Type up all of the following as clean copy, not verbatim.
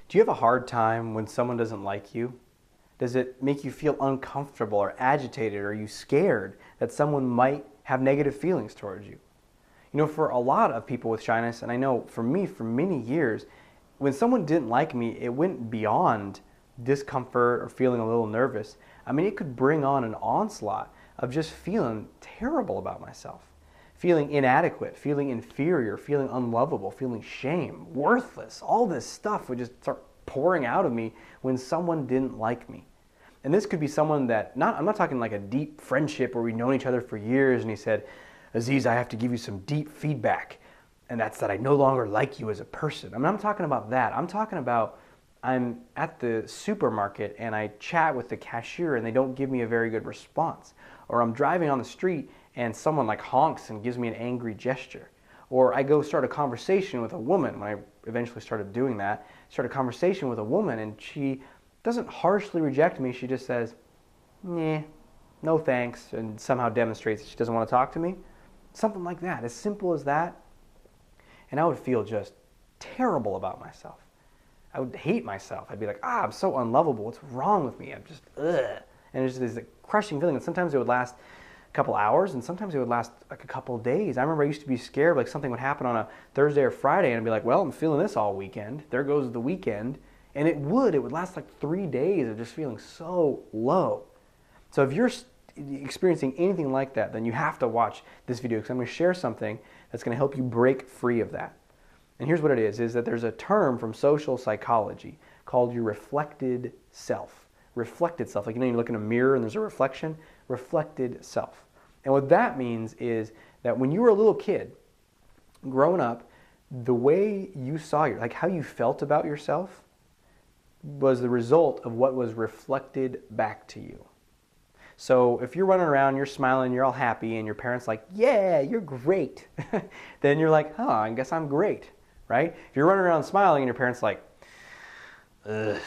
Do you have a hard time when someone doesn't like you? Does it make you feel uncomfortable or agitated, or are you scared that someone might have negative feelings towards you? You know, for a lot of people with shyness, and I know for me for many years, when someone didn't like me, it went beyond discomfort or feeling a little nervous. I mean, it could bring on an onslaught of just feeling terrible about myself, feeling inadequate, feeling inferior, feeling unlovable, feeling shame, worthless. All this stuff would just start pouring out of me when someone didn't like me. And this could be someone that, I'm not talking like a deep friendship where we've known each other for years and he said, Aziz, I have to give you some deep feedback, and that's that I no longer like you as a person. I'm not talking about that. I'm talking about I'm at the supermarket and I chat with the cashier and they don't give me a very good response. Or I'm driving on the street and someone like honks and gives me an angry gesture. Or I go start a conversation with a woman, when I eventually started doing that, start a conversation with a woman and she doesn't harshly reject me, she just says, nah, no thanks, and somehow demonstrates that she doesn't want to talk to me. Something like that, as simple as that. And I would feel just terrible about myself. I would hate myself. I'd be like, I'm so unlovable. What's wrong with me? I'm just, ugh. And it's just this crushing feeling. And sometimes it would last a couple hours, and sometimes it would last like a couple of days. I remember I used to be scared, like something would happen on a Thursday or Friday, and I'd be like, well, I'm feeling this all weekend. There goes the weekend. And it would last like 3 days of just feeling so low. So if you're experiencing anything like that, then you have to watch this video, because I'm going to share something that's going to help you break free of that. And here's what it is that there's a term from social psychology called your reflected self. Reflected self, like you look in a mirror and there's a reflection, reflected self. And what that means is that when you were a little kid, growing up, the way you saw like how you felt about yourself was the result of what was reflected back to you. So if you're running around, you're smiling, you're all happy, and your parents like, yeah, you're great, then you're like, I guess I'm great, right? If you're running around smiling and your parents like, ugh,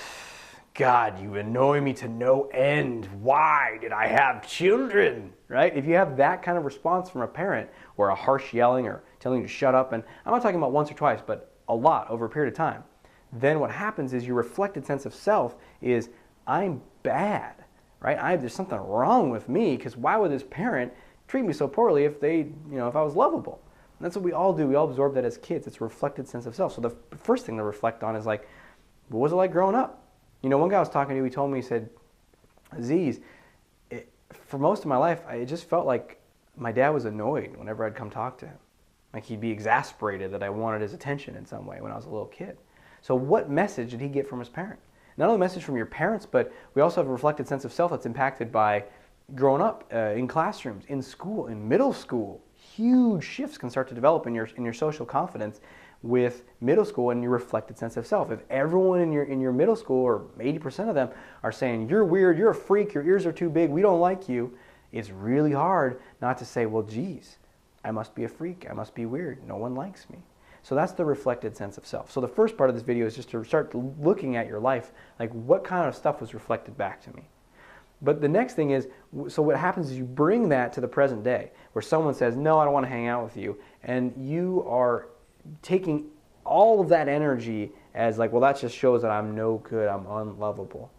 God, you annoy me to no end. Why did I have children, right? If you have that kind of response from a parent, or a harsh yelling or telling you to shut up, and I'm not talking about once or twice, but a lot over a period of time, then what happens is your reflected sense of self is, I'm bad. Right? There's something wrong with me, because why would this parent treat me so poorly if if I was lovable? And that's what we all do. We all absorb that as kids. It's a reflected sense of self. So the first thing to reflect on is like, what was it like growing up? One guy I was talking to, he told me, he said, Aziz, for most of my life, it just felt like my dad was annoyed whenever I'd come talk to him. Like he'd be exasperated that I wanted his attention in some way when I was a little kid. So what message did he get from his parent? Not only a message from your parents, but we also have a reflected sense of self that's impacted by growing up in classrooms, in school, in middle school. Huge shifts can start to develop in your social confidence with middle school and your reflected sense of self. If everyone in your middle school, or 80% of them, are saying, you're weird, you're a freak, your ears are too big, we don't like you, it's really hard not to say, well, geez, I must be a freak, I must be weird, no one likes me. So that's the reflected sense of self. So the first part of this video is just to start looking at your life, like what kind of stuff was reflected back to me. But the next thing is, so what happens is you bring that to the present day, where someone says, no, I don't want to hang out with you, and you are taking all of that energy as like, well, that just shows that I'm no good, I'm unlovable.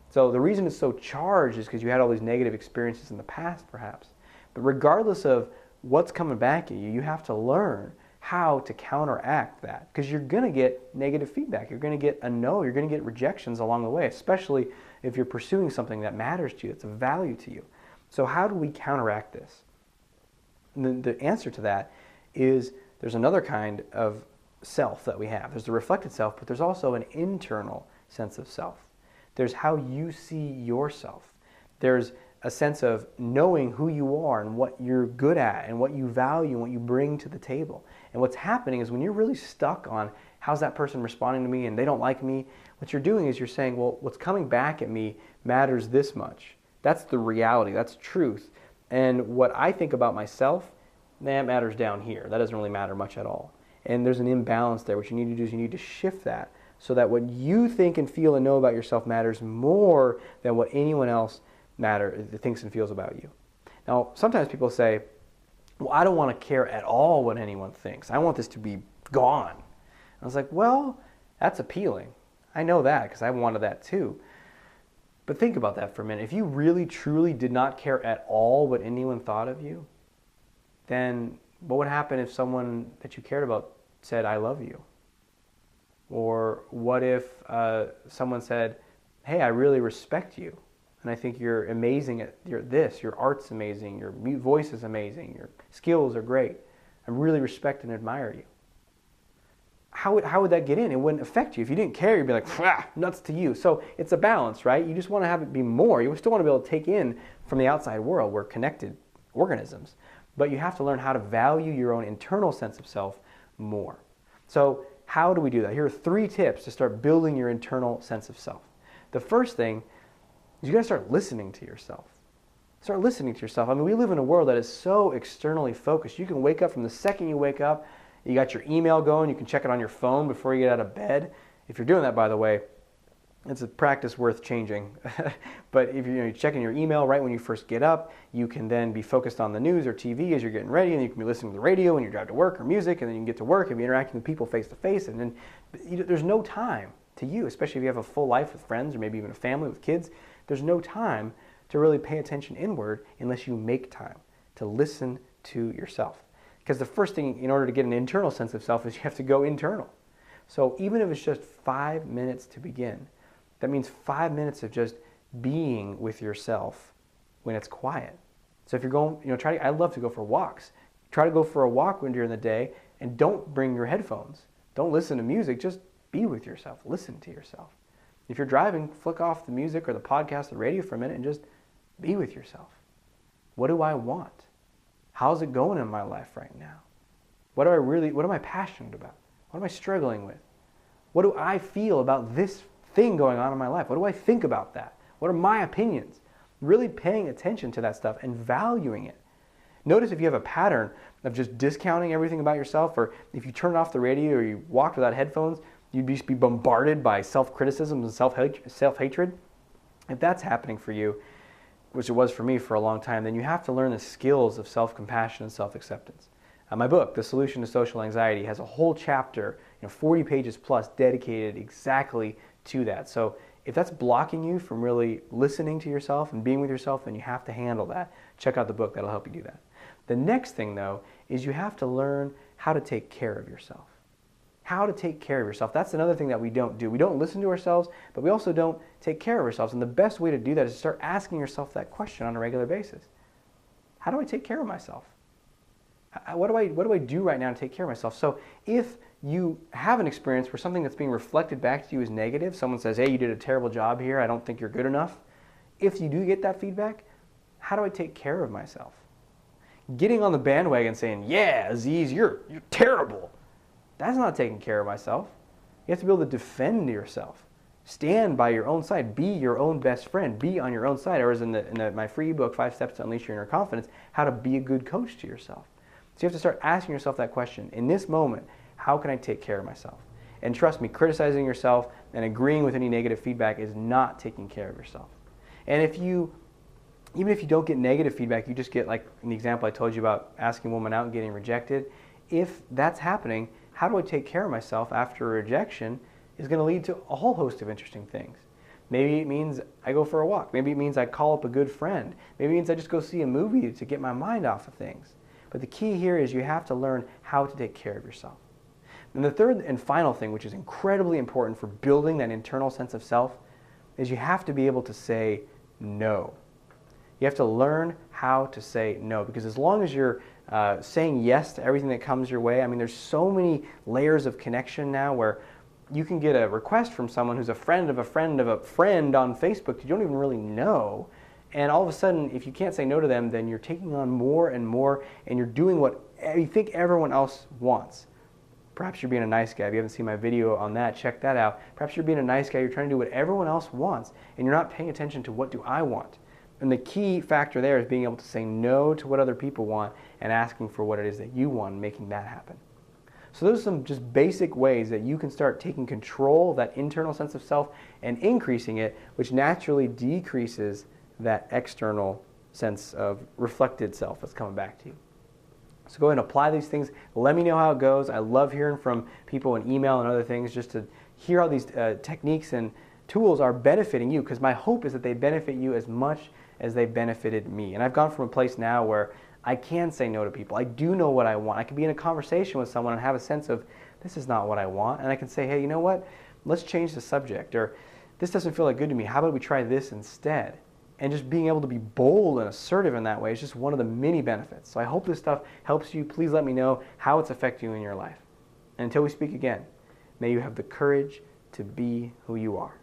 So the reason it's so charged is because you had all these negative experiences in the past, perhaps. But regardless of what's coming back at you, you have to learn how to counteract that, because you're going to get negative feedback. You're going to get a no. You're going to get rejections along the way, especially if you're pursuing something that matters to you, that's of value to you. So how do we counteract this? And the answer to that is there's another kind of self that we have. There's the reflected self, but there's also an internal sense of self. There's how you see yourself. There's a sense of knowing who you are and what you're good at and what you value and what you bring to the table. And what's happening is when you're really stuck on how's that person responding to me and they don't like me, what you're doing is you're saying, well, what's coming back at me matters this much. That's the reality. That's truth. And what I think about myself, that matters down here. That doesn't really matter much at all. And there's an imbalance there. What you need to do is you need to shift that so that what you think and feel and know about yourself matters more than what anyone else thinks and feels about you. Now, sometimes people say, well, I don't want to care at all what anyone thinks. I want this to be gone. I was like, well, that's appealing. I know that because I wanted that too. But think about that for a minute. If you really, truly did not care at all what anyone thought of you, then what would happen if someone that you cared about said, I love you? Or what if someone said, hey, I really respect you, and I think you're amazing at your art's amazing, your voice is amazing, your skills are great. I really respect and admire you. How would that get in? It wouldn't affect you. If you didn't care, you'd be like, nuts to you. So it's a balance, right? You just want to have it be more. You still want to be able to take in from the outside world. We're connected organisms. But you have to learn how to value your own internal sense of self more. So how do we do that? Here are 3 tips to start building your internal sense of self. The first thing is you got to start listening to yourself. Start listening to yourself. I mean, we live in a world that is so externally focused. You can wake up from the second you wake up. You got your email going. You can check it on your phone before you get out of bed. If you're doing that, by the way, it's a practice worth changing. But if you're checking your email right when you first get up, you can then be focused on the news or TV as you're getting ready, and you can be listening to the radio when you drive to work or music, and then you can get to work and be interacting with people face to face, and then there's no time to you, especially if you have a full life with friends or maybe even a family with kids. There's no time to really pay attention inward unless you make time to listen to yourself. Because the first thing in order to get an internal sense of self is you have to go internal. So even if it's just 5 minutes to begin, that means 5 minutes of just being with yourself when it's quiet. So if you're going, I love to go for walks. Try to go for a walk when during the day and don't bring your headphones. Don't listen to music, just be with yourself. Listen to yourself. If you're driving, flick off the music or the podcast, the radio for a minute and just be with yourself. What do I want? How's it going in my life right now? What am I passionate about? What am I struggling with? What do I feel about this thing going on in my life? What do I think about that? What are my opinions? Really paying attention to that stuff and valuing it. Notice if you have a pattern of just discounting everything about yourself, or if you turn off the radio or you walked without headphones, you'd just be bombarded by self-criticism and self-hatred. If that's happening for you, which it was for me for a long time, then you have to learn the skills of self-compassion and self-acceptance. My book, The Solution to Social Anxiety, has a whole chapter, 40 pages plus, dedicated exactly to that. So if that's blocking you from really listening to yourself and being with yourself, then you have to handle that. Check out the book. That'll help you do that. The next thing, though, is you have to learn how to take care of yourself. How to take care of yourself. That's another thing that we don't do. We don't listen to ourselves, but we also don't take care of ourselves. And the best way to do that is to start asking yourself that question on a regular basis. How do I take care of myself? What do I do right now to take care of myself? So if you have an experience where something that's being reflected back to you is negative, someone says, hey, you did a terrible job here, I don't think you're good enough. If you do get that feedback, how do I take care of myself? Getting on the bandwagon saying, yeah, Aziz, you're terrible. That's not taking care of myself. You have to be able to defend yourself. Stand by your own side. Be your own best friend. Be on your own side. Or as in my free ebook, 5 Steps to Unleash Your Inner Confidence, how to be a good coach to yourself. So you have to start asking yourself that question. In this moment, how can I take care of myself? And trust me, criticizing yourself and agreeing with any negative feedback is not taking care of yourself. And even if you don't get negative feedback, you just get, like in the example I told you about asking a woman out and getting rejected. If that's happening, how do I take care of myself after a rejection is going to lead to a whole host of interesting things. Maybe it means I go for a walk. Maybe it means I call up a good friend. Maybe it means I just go see a movie to get my mind off of things. But the key here is you have to learn how to take care of yourself. And the third and final thing, which is incredibly important for building that internal sense of self, is you have to be able to say no. You have to learn how to say no, because as long as you're saying yes to everything that comes your way, I mean, there's so many layers of connection now where you can get a request from someone who's a friend of a friend of a friend on Facebook you don't even really know, and all of a sudden, if you can't say no to them, then you're taking on more and more, and you're doing what you think everyone else wants. Perhaps you're being a nice guy. If you haven't seen my video on that, check that out. Perhaps you're being a nice guy. You're trying to do what everyone else wants, and you're not paying attention to what do I want. And the key factor there is being able to say no to what other people want and asking for what it is that you want and making that happen. So those are some just basic ways that you can start taking control of that internal sense of self and increasing it, which naturally decreases that external sense of reflected self that's coming back to you. So go ahead and apply these things. Let me know how it goes. I love hearing from people in email and other things just to hear how these techniques and tools are benefiting you, because my hope is that they benefit you as much as they benefited me. And I've gone from a place now where I can say no to people. I do know what I want. I can be in a conversation with someone and have a sense of, this is not what I want. And I can say, hey, you know what? Let's change the subject. Or this doesn't feel like good to me. How about we try this instead? And just being able to be bold and assertive in that way is just one of the many benefits. So I hope this stuff helps you. Please let me know how it's affecting you in your life. And until we speak again, may you have the courage to be who you are.